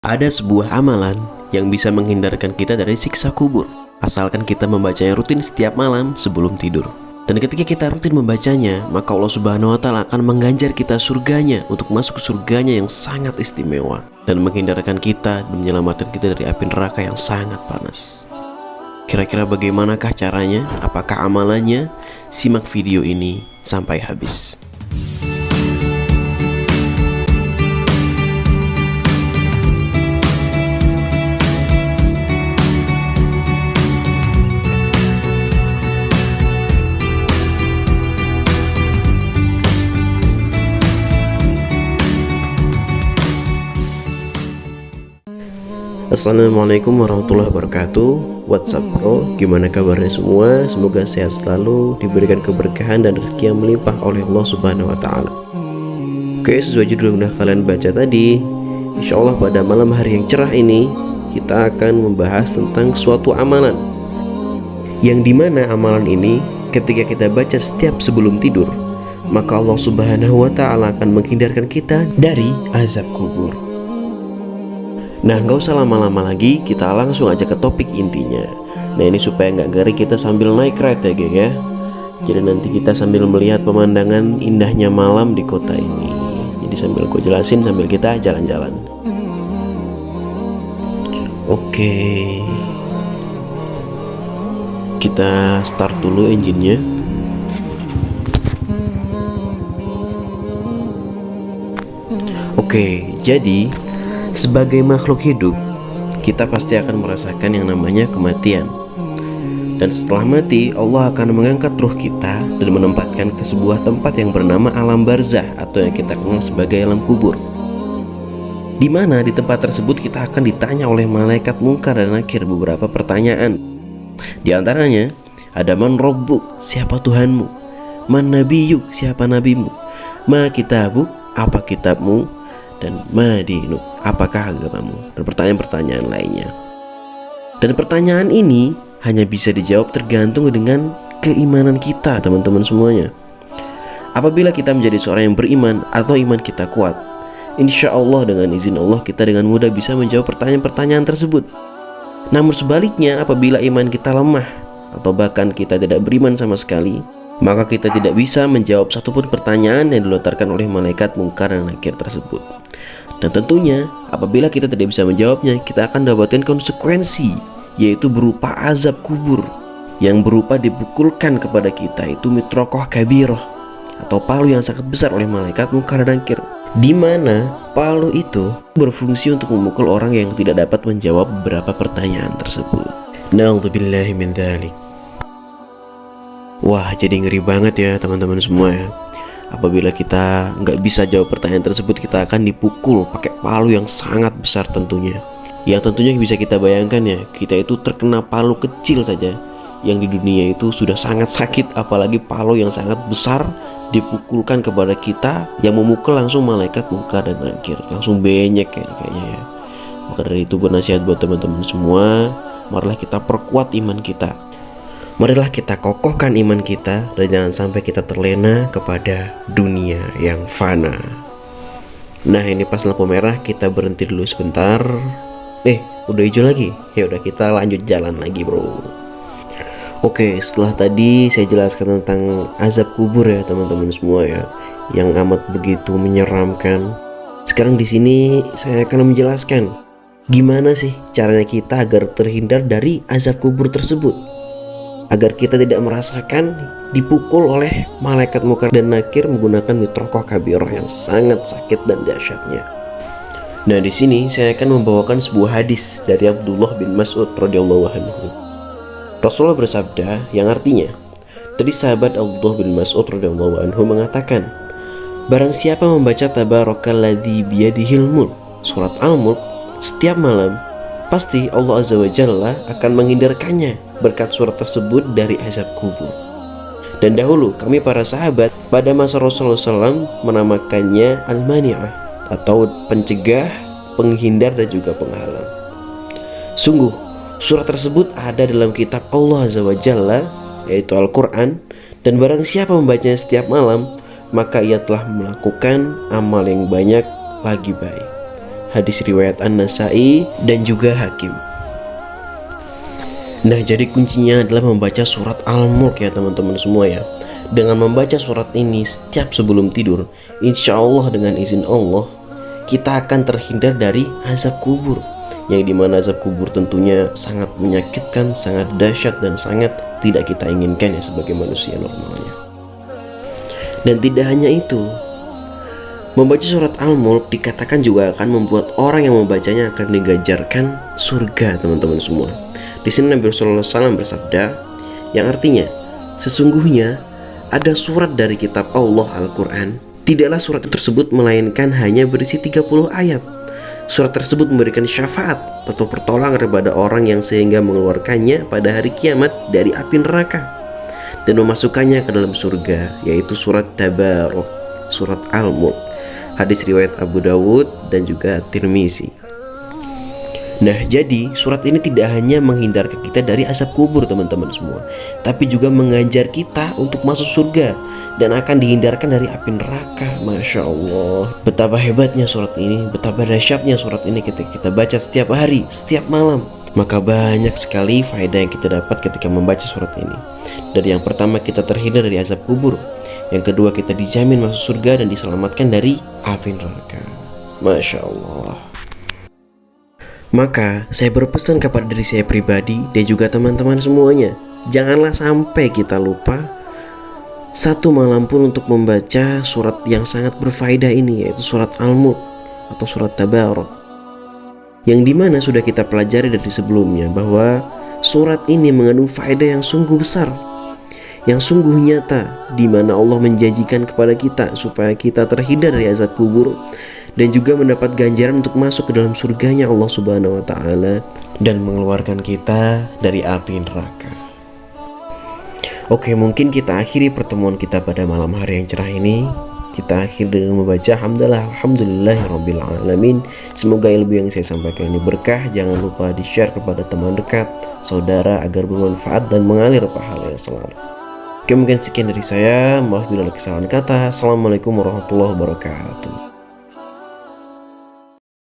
Ada sebuah amalan yang bisa menghindarkan kita dari siksa kubur, asalkan kita membacanya rutin setiap malam sebelum tidur. Dan ketika kita rutin membacanya, maka Allah Subhanahu wa Ta'ala akan mengganjar kita surganya untuk masuk ke surganya yang sangat istimewa dan menghindarkan kita dan menyelamatkan kita dari api neraka yang sangat panas. Kira-kira bagaimanakah caranya? Apakah amalannya? Simak video ini sampai habis. Assalamualaikum warahmatullahi wabarakatuh. What's up bro, gimana kabarnya semua? Semoga sehat selalu, diberikan keberkahan dan rezeki yang melimpah oleh Allah Subhanahu wa Ta'ala. Oke, sesuai judul yang udah kalian baca tadi, insya Allah pada malam hari yang cerah ini kita akan membahas tentang suatu amalan, yang dimana amalan ini ketika kita baca setiap sebelum tidur, maka Allah Subhanahu wa Ta'ala akan menghindarkan kita dari azab kubur. Nah, nggak usah lama-lama lagi, kita langsung aja ke topik intinya. Nah, ini supaya nggak garing kita sambil naik ride ya geng ya. Jadi nanti kita sambil melihat pemandangan indahnya malam di kota ini. Jadi sambil aku jelasin sambil kita jalan-jalan. Oke, kita start dulu engine-nya. Oke, jadi sebagai makhluk hidup, kita pasti akan merasakan yang namanya kematian. Dan setelah mati, Allah akan mengangkat ruh kita dan menempatkan ke sebuah tempat yang bernama alam barzah, atau yang kita kenal sebagai alam kubur. Di mana di tempat tersebut kita akan ditanya oleh malaikat Munkar dan Nakir beberapa pertanyaan. Di antaranya ada man rabbuk, siapa Tuhanmu? Man nabiyuk, siapa nabimu? Ma kitabuk, apa kitabmu? Dan ma dinuk, apakah agamamu? Dan pertanyaan-pertanyaan lainnya. Dan pertanyaan ini hanya bisa dijawab tergantung dengan keimanan kita, teman-teman semuanya. Apabila kita menjadi seorang yang beriman atau iman kita kuat, insya Allah dengan izin Allah kita dengan mudah bisa menjawab pertanyaan-pertanyaan tersebut. Namun sebaliknya, apabila iman kita lemah atau bahkan kita tidak beriman sama sekali, maka kita tidak bisa menjawab satupun pertanyaan yang dilontarkan oleh malaikat Munkar dan Nakir tersebut. Dan tentunya apabila kita tidak bisa menjawabnya, kita akan mendapatkan konsekuensi, yaitu berupa azab kubur, yang berupa dipukulkan kepada kita itu mitrokoh kabiroh, atau palu yang sangat besar oleh malaikat Munkar dan Nakir, di mana palu itu berfungsi untuk memukul orang yang tidak dapat menjawab beberapa pertanyaan tersebut. Na'udzubillahi min dzalik. Wah, jadi ngeri banget ya teman-teman semua ya. Apabila kita nggak bisa jawab pertanyaan tersebut, kita akan dipukul pakai palu yang sangat besar tentunya. Yang tentunya bisa kita bayangkan ya, kita itu terkena palu kecil saja yang di dunia itu sudah sangat sakit, apalagi palu yang sangat besar dipukulkan kepada kita, yang memukul langsung malaikat Munkar dan Nakir, langsung benyek ya kayaknya ya. Maka dari itu bernasihat buat teman-teman semua, marilah kita perkuat iman kita. Marilah kita kokohkan iman kita dan jangan sampai kita terlena kepada dunia yang fana. Nah, ini pas lampu merah kita berhenti dulu sebentar. Udah hijau lagi. Ya udah, kita lanjut jalan lagi, bro. Oke, setelah tadi saya jelaskan tentang azab kubur ya teman-teman semua ya, yang amat begitu menyeramkan. Sekarang di sini saya akan menjelaskan gimana sih caranya kita agar terhindar dari azab kubur tersebut, agar kita tidak merasakan dipukul oleh malaikat Munkar dan Nakir menggunakan mitrokoh kabiroh yang sangat sakit dan dahsyatnya. Nah, di sini saya akan membawakan sebuah hadis dari Abdullah bin Mas'ud radhiyallahu anhu. Rasulullah bersabda yang artinya, tadi sahabat Abdullah bin Mas'ud radhiyallahu anhu mengatakan, barang siapa membaca tabarakalladzi biyadihil mulk, surat Al-Mulk setiap malam, pasti Allah Azza wa Jalla akan menghindarkannya berkat surat tersebut dari azab kubur. Dan dahulu kami para sahabat pada masa Rasulullah SAW menamakannya al-mani'ah, atau pencegah, penghindar dan juga penghalang. Sungguh surat tersebut ada dalam kitab Allah Azza wa Jalla, yaitu Al-Quran, dan barang siapa membacanya setiap malam, maka ia telah melakukan amal yang banyak lagi baik. Hadis riwayat An-Nasai dan juga Hakim. Nah, jadi kuncinya adalah membaca surat Al-Mulk ya teman-teman semua ya. Dengan membaca surat ini setiap sebelum tidur, insya Allah dengan izin Allah, kita akan terhindar dari azab kubur. Yang dimana azab kubur tentunya sangat menyakitkan, sangat dahsyat, dan sangat tidak kita inginkan ya sebagai manusia normalnya. Dan tidak hanya itu, membaca surat Al-Mulk dikatakan juga akan membuat orang yang membacanya akan digajarkan surga teman-teman semua. Di sini Nabi Sallallahu Alaihi Wasallam bersabda, yang artinya sesungguhnya ada surat dari kitab Allah Al-Quran. Tidaklah surat tersebut melainkan hanya berisi 30 ayat. Surat tersebut memberikan syafaat atau pertolongan kepada orang yang sehingga mengeluarkannya pada hari kiamat dari api neraka dan memasukkannya ke dalam surga, yaitu surat Tabarok, surat Al-Mulk. Hadis riwayat Abu Dawud dan juga Tirmizi. Nah, jadi surat ini tidak hanya menghindarkan kita dari azab kubur teman-teman semua, tapi juga mengajar kita untuk masuk surga dan akan dihindarkan dari api neraka. Masya Allah, betapa hebatnya surat ini, betapa dahsyatnya surat ini ketika kita baca setiap hari, setiap malam. Maka banyak sekali faedah yang kita dapat ketika membaca surat ini. Dari yang pertama, kita terhindar dari azab kubur. Yang kedua, kita dijamin masuk surga dan diselamatkan dari api neraka. Masya Allah. Maka saya berpesan kepada diri saya pribadi dan juga teman-teman semuanya, janganlah sampai kita lupa satu malam pun untuk membaca surat yang sangat berfaedah ini, yaitu surat Al-Mulk atau surat Tabarok, yang dimana sudah kita pelajari dari sebelumnya bahwa surat ini mengandung faedah yang sungguh besar, yang sungguh nyata, di mana Allah menjanjikan kepada kita supaya kita terhindar dari azab kubur dan juga mendapat ganjaran untuk masuk ke dalam surganya Allah Subhanahu wa Ta'ala dan mengeluarkan kita dari api neraka. Oke, mungkin kita akhiri pertemuan kita pada malam hari yang cerah ini. Kita akhiri dengan membaca Alhamdulillahirabbil alamin. Semoga ilmu yang saya sampaikan ini berkah. Jangan lupa di-share kepada teman dekat, saudara, agar bermanfaat dan mengalir pahala yang selalu. Oke, mungkin sekian dari saya. Maaf bila ada kesalahan kata. Assalamualaikum warahmatullahi wabarakatuh.